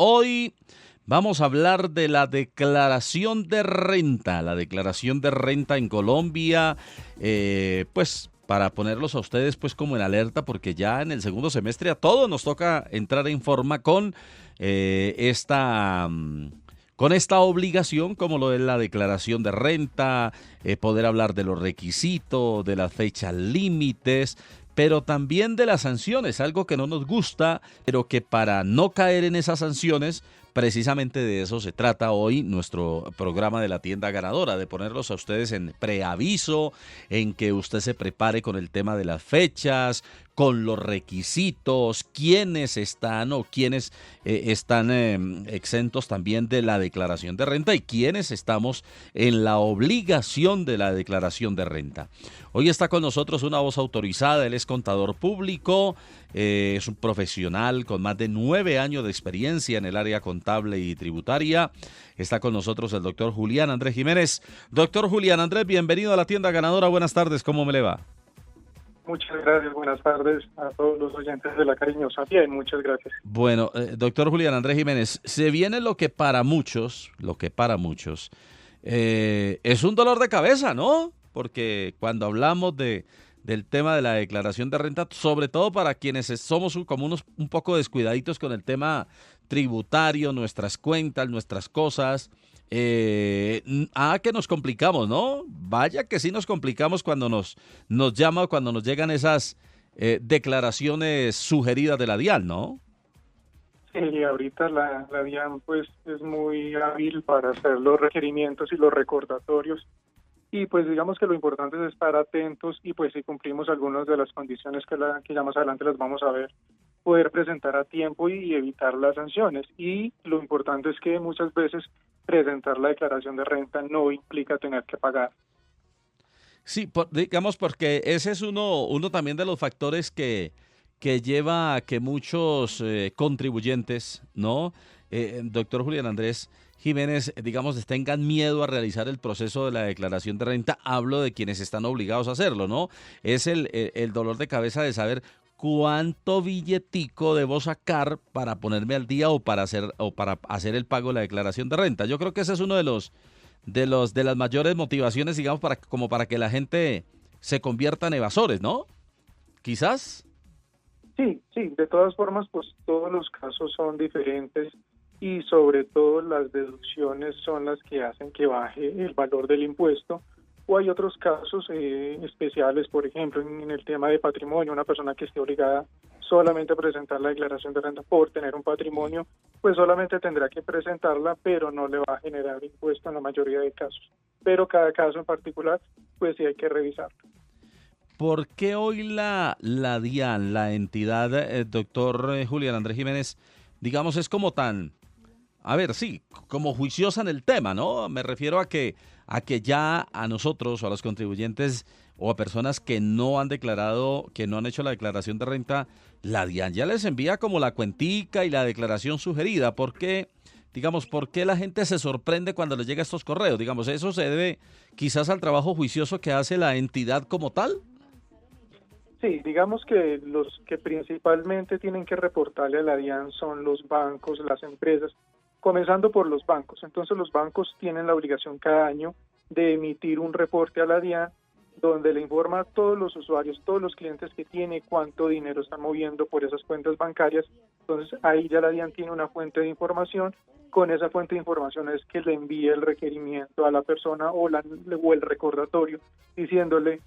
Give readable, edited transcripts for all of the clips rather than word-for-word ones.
Hoy vamos a hablar de la declaración de renta. La declaración de renta en Colombia, pues para ponerlos a ustedes pues como en alerta, porque ya en el segundo semestre a todos nos toca entrar en forma con con esta obligación, como lo es la declaración de renta, poder hablar de los requisitos, de las fechas límites, pero también de las sanciones, algo que no nos gusta, pero que para no caer en esas sanciones, precisamente de eso se trata hoy nuestro programa de la tienda ganadora, de ponerlos a ustedes en preaviso, en que usted se prepare con el tema de las fechas, con los requisitos, quiénes están o quiénes están exentos también de la declaración de renta y quiénes estamos en la obligación de la declaración de renta. Hoy está con nosotros una voz autorizada, él es contador público, es un profesional con más de 9 años de experiencia en el área contable y tributaria. Está con nosotros el doctor Julián Andrés Jiménez. Doctor Julián Andrés, bienvenido a la tienda ganadora. Buenas tardes, ¿cómo me le va? Muchas gracias, buenas tardes a todos los oyentes de La Cariñosa. Bien, muchas gracias. Bueno, doctor Julián Andrés Jiménez, se viene lo que para muchos, es un dolor de cabeza, ¿no? Porque cuando hablamos del tema de la declaración de renta, sobre todo para quienes somos como un poco descuidaditos con el tema tributario, nuestras cuentas, nuestras cosas, que nos complicamos, ¿no? Vaya que sí nos complicamos cuando nos llama, cuando nos llegan esas declaraciones sugeridas de la DIAN, ¿no? Sí, ahorita la DIAN pues es muy hábil para hacer los requerimientos y los recordatorios. Y pues digamos que lo importante es estar atentos y pues si cumplimos algunas de las condiciones que ya más adelante las vamos a ver, poder presentar a tiempo y evitar las sanciones. Y lo importante es que muchas veces presentar la declaración de renta no implica tener que pagar. Sí, digamos porque ese es uno también de los factores que lleva a que muchos contribuyentes, ¿no? Doctor Julián Andrés Jiménez, digamos, tengan miedo a realizar el proceso de la declaración de renta. Hablo de quienes están obligados a hacerlo, ¿no? Es el dolor de cabeza de saber cuánto billetico debo sacar para ponerme al día o para hacer el pago de la declaración de renta. Yo creo que ese es uno de las mayores motivaciones, digamos, para que la gente se convierta en evasores, ¿no? Quizás. Sí, de todas formas, pues todos los casos son diferentes y sobre todo las deducciones son las que hacen que baje el valor del impuesto. O hay otros casos especiales, por ejemplo, en el tema de patrimonio, una persona que esté obligada solamente a presentar la declaración de renta por tener un patrimonio, pues solamente tendrá que presentarla, pero no le va a generar impuesto en la mayoría de casos. Pero cada caso en particular, pues sí hay que revisarlo. ¿Por qué hoy la DIAN, la entidad, doctor Julián Andrés Jiménez, digamos, es como tan, a ver, sí, como juiciosa en el tema, ¿no? Me refiero a que ya a nosotros o a los contribuyentes o a personas que no han declarado, que no han hecho la declaración de renta, la DIAN ya les envía como la cuentica y la declaración sugerida? ¿Por qué, digamos, por qué la gente se sorprende cuando les llega estos correos? Digamos, ¿eso se debe quizás al trabajo juicioso que hace la entidad como tal? Sí, digamos que los que principalmente tienen que reportarle a la DIAN son los bancos, las empresas, comenzando por los bancos. Entonces los bancos tienen la obligación cada año de emitir un reporte a la DIAN donde le informa a todos los usuarios, todos los clientes que tiene, cuánto dinero están moviendo por esas cuentas bancarias. Entonces ahí ya la DIAN tiene una fuente de información. Con esa fuente de información es que le envía el requerimiento a la persona o el recordatorio diciéndole: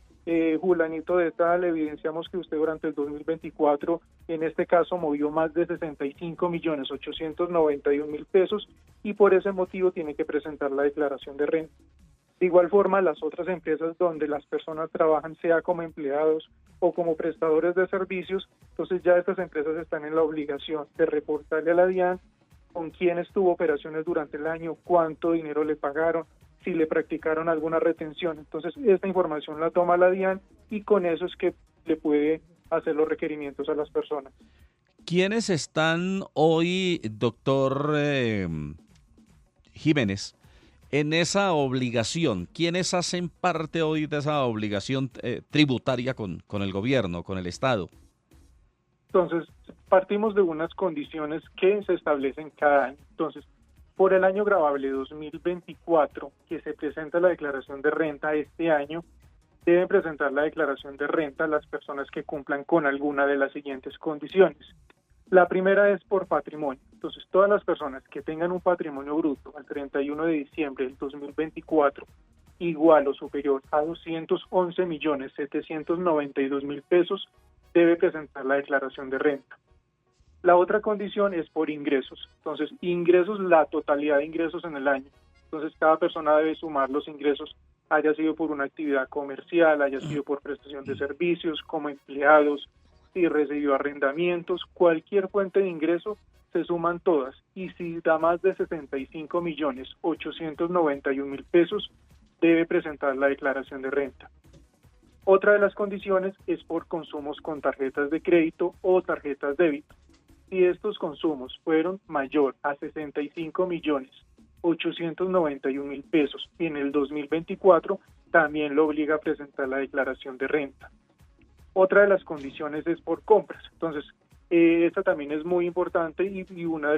Julanito de tal, evidenciamos que usted durante el 2024, en este caso, movió más de 65.891.000 pesos y por ese motivo tiene que presentar la declaración de renta. De igual forma, las otras empresas donde las personas trabajan, sea como empleados o como prestadores de servicios, entonces ya estas empresas están en la obligación de reportarle a la DIAN con quiénes tuvo operaciones durante el año, cuánto dinero le pagaron, si le practicaron alguna retención. Entonces, esta información la toma la DIAN y con eso es que le puede hacer los requerimientos a las personas. ¿Quiénes están hoy, doctor Jiménez, en esa obligación? ¿Quiénes hacen parte hoy de esa obligación tributaria con el gobierno, con el Estado? Entonces, partimos de unas condiciones que se establecen cada año. Entonces, por el año gravable 2024, que se presenta la declaración de renta este año, deben presentar la declaración de renta las personas que cumplan con alguna de las siguientes condiciones. La primera es por patrimonio. Entonces, todas las personas que tengan un patrimonio bruto al 31 de diciembre del 2024 igual o superior a 211.792.000 pesos, debe presentar la declaración de renta. La otra condición es por ingresos. Entonces, ingresos, la totalidad de ingresos en el año. Entonces, cada persona debe sumar los ingresos, haya sido por una actividad comercial, haya sido por prestación de servicios, como empleados, si recibió arrendamientos, cualquier fuente de ingreso, se suman todas. Y si da más de 65.891.000 pesos, debe presentar la declaración de renta. Otra de las condiciones es por consumos con tarjetas de crédito o tarjetas débito. Si estos consumos fueron mayor a 65.891.000 pesos en el 2024, también lo obliga a presentar la declaración de renta. Otra de las condiciones es por compras. Entonces, esta también es muy importante y una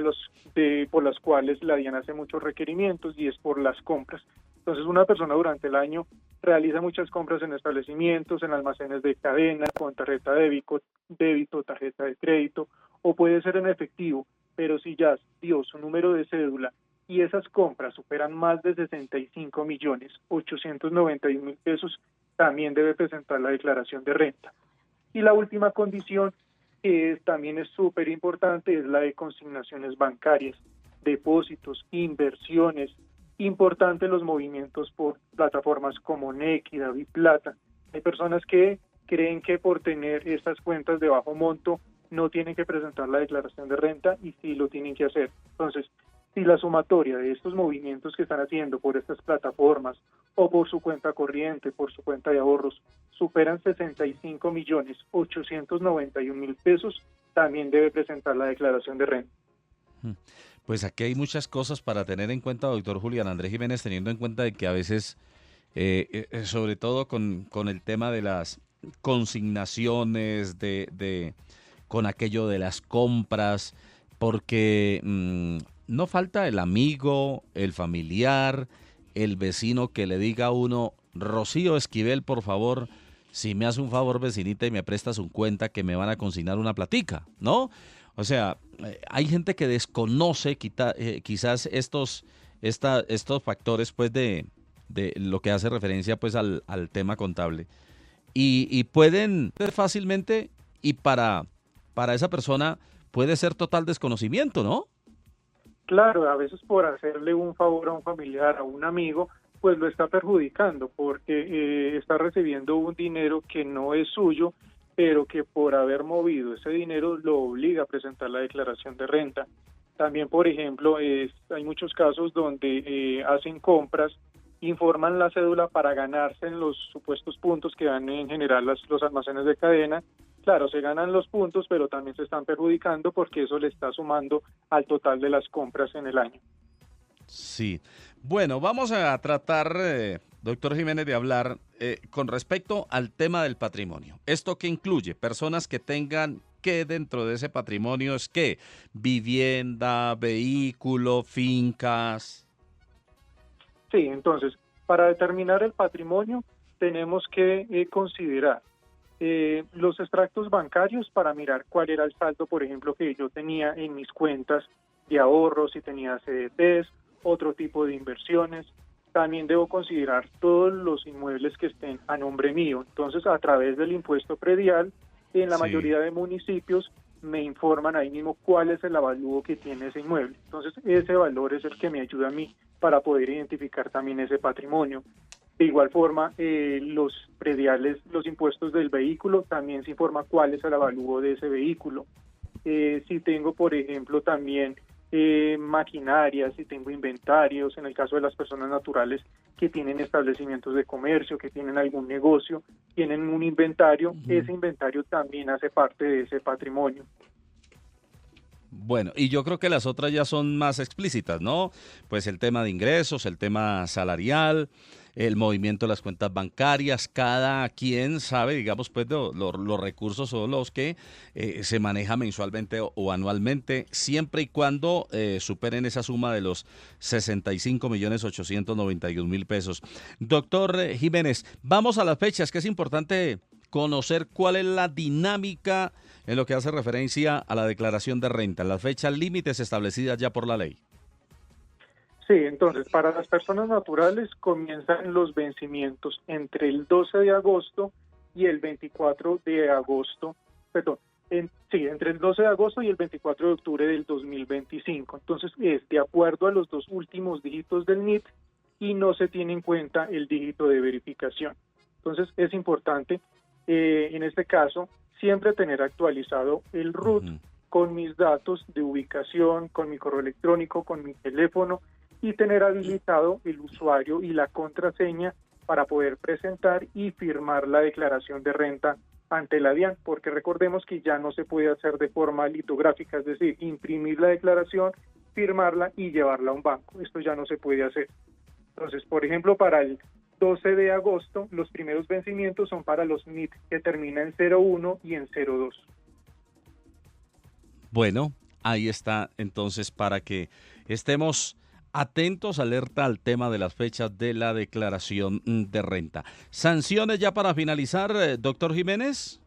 por las cuales la DIAN hace muchos requerimientos, y es por las compras. Entonces, una persona durante el año realiza muchas compras en establecimientos, en almacenes de cadena, con tarjeta de débito, tarjeta de crédito, o puede ser en efectivo, pero si ya dio su número de cédula y esas compras superan más de 65.891.000 pesos, también debe presentar la declaración de renta. Y la última condición, que también es súper importante, es la de consignaciones bancarias, depósitos, inversiones. Importante los movimientos por plataformas como Nequi, DaviPlata. Hay personas que creen que por tener estas cuentas de bajo monto no tienen que presentar la declaración de renta, y sí lo tienen que hacer. Entonces, si la sumatoria de estos movimientos que están haciendo por estas plataformas o por su cuenta corriente, por su cuenta de ahorros, superan 65.891.000 pesos, también debe presentar la declaración de renta. Pues aquí hay muchas cosas para tener en cuenta, doctor Julián Andrés Jiménez, teniendo en cuenta de que a veces, sobre todo con el tema de las consignaciones, con aquello de las compras, porque no falta el amigo, el familiar, el vecino que le diga a uno: Rocío Esquivel, por favor, si me hace un favor, vecinita, y me prestas un cuenta que me van a consignar una platica, ¿no? O sea, hay gente que desconoce quizás estos factores, pues, de lo que hace referencia, pues, al tema contable. Y pueden ser fácilmente, y para esa persona puede ser total desconocimiento, ¿no? Claro, a veces por hacerle un favor a un familiar, a un amigo, pues lo está perjudicando, porque está recibiendo un dinero que no es suyo, pero que por haber movido ese dinero lo obliga a presentar la declaración de renta. También, por ejemplo, hay muchos casos donde hacen compras, informan la cédula para ganarse en los supuestos puntos que dan en general los almacenes de cadena. Claro, se ganan los puntos, pero también se están perjudicando porque eso le está sumando al total de las compras en el año. Sí. Bueno, vamos a tratar, doctor Jiménez, de hablar con respecto al tema del patrimonio. ¿Esto qué incluye? Personas que tengan que dentro de ese patrimonio es que vivienda, vehículo, fincas. Sí, entonces, para determinar el patrimonio tenemos que considerar los extractos bancarios para mirar cuál era el saldo, por ejemplo, que yo tenía en mis cuentas de ahorros, si tenía CDTs, otro tipo de inversiones. También debo considerar todos los inmuebles que estén a nombre mío. Entonces, a través del impuesto predial, en la mayoría de municipios me informan ahí mismo cuál es el avalúo que tiene ese inmueble. Entonces, ese valor es el que me ayuda a mí para poder identificar también ese patrimonio. De igual forma, los prediales, los impuestos del vehículo, también se informa cuál es el avalúo de ese vehículo. Si tengo, por ejemplo, también maquinaria, si tengo inventarios, en el caso de las personas naturales que tienen establecimientos de comercio, que tienen algún negocio, tienen un inventario, ese inventario también hace parte de ese patrimonio. Bueno, y yo creo que las otras ya son más explícitas, ¿no? Pues el tema de ingresos, el tema salarial, el movimiento de las cuentas bancarias, cada quien sabe, digamos, pues los recursos son los que se maneja mensualmente o anualmente, siempre y cuando superen esa suma de los 65.891.000 pesos. Doctor Jiménez, vamos a las fechas, que es importante conocer cuál es la dinámica en lo que hace referencia a la declaración de renta, las fechas límites establecidas ya por la ley. Sí, entonces, para las personas naturales comienzan los vencimientos entre el 12 de agosto y el 24 de agosto, perdón, entre el 12 de agosto y el 24 de octubre del 2025. Entonces, es de acuerdo a los dos últimos dígitos del NIT y no se tiene en cuenta el dígito de verificación. Entonces, es importante, en este caso, siempre tener actualizado el RUT con mis datos de ubicación, con mi correo electrónico, con mi teléfono, y tener habilitado el usuario y la contraseña para poder presentar y firmar la declaración de renta ante la DIAN, porque recordemos que ya no se puede hacer de forma litográfica, es decir, imprimir la declaración, firmarla y llevarla a un banco. Esto ya no se puede hacer. Entonces, por ejemplo, para el 12 de agosto, los primeros vencimientos son para los NIT que termina en 01 y en 02. Bueno, ahí está entonces para que estemos atentos, alerta al tema de las fechas de la declaración de renta. ¿Sanciones ya para finalizar, doctor Jiménez?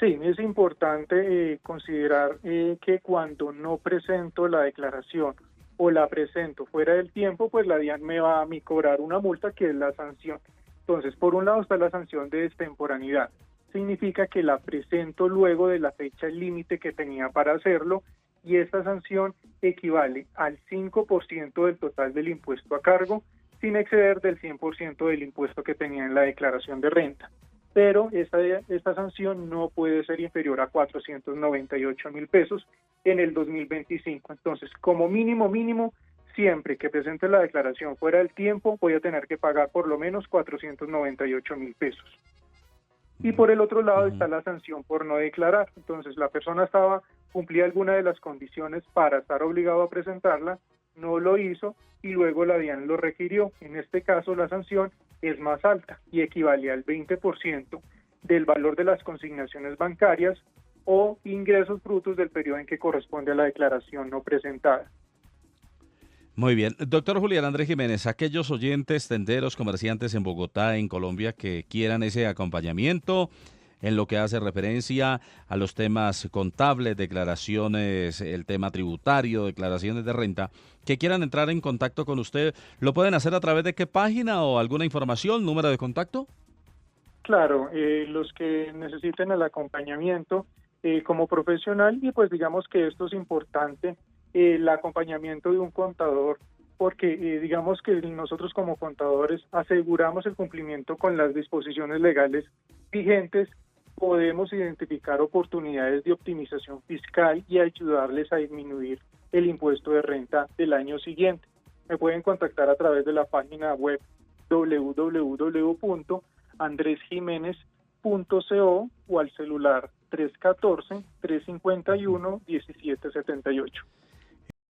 Sí, es importante considerar que cuando no presento la declaración o la presento fuera del tiempo, pues la DIAN me va a cobrar una multa, que es la sanción. Entonces, por un lado está la sanción de extemporaneidad. Significa que la presento luego de la fecha límite que tenía para hacerlo, y esta sanción equivale al 5% del total del impuesto a cargo, sin exceder del 100% del impuesto que tenía en la declaración de renta. Pero esta sanción no puede ser inferior a 498.000 pesos en el 2025. Entonces, como mínimo, siempre que presente la declaración fuera del tiempo, voy a tener que pagar por lo menos 498.000 pesos. Y por el otro lado está la sanción por no declarar. Entonces, la persona cumplía alguna de las condiciones para estar obligado a presentarla, no lo hizo y luego la DIAN lo requirió. En este caso, la sanción es más alta y equivale al 20% del valor de las consignaciones bancarias o ingresos brutos del periodo en que corresponde a la declaración no presentada. Muy bien. Doctor Julián Andrés Jiménez, aquellos oyentes, tenderos, comerciantes en Bogotá, en Colombia, que quieran ese acompañamiento en lo que hace referencia a los temas contables, declaraciones, el tema tributario, declaraciones de renta, que quieran entrar en contacto con usted, ¿lo pueden hacer a través de qué página o alguna información, número de contacto? Claro, los que necesiten el acompañamiento como profesional, y pues digamos que esto es importante, el acompañamiento de un contador, porque digamos que nosotros como contadores aseguramos el cumplimiento con las disposiciones legales vigentes, podemos identificar oportunidades de optimización fiscal y ayudarles a disminuir el impuesto de renta del año siguiente. Me pueden contactar a través de la página web www.andresjimenez.co o al celular 314-351-1778.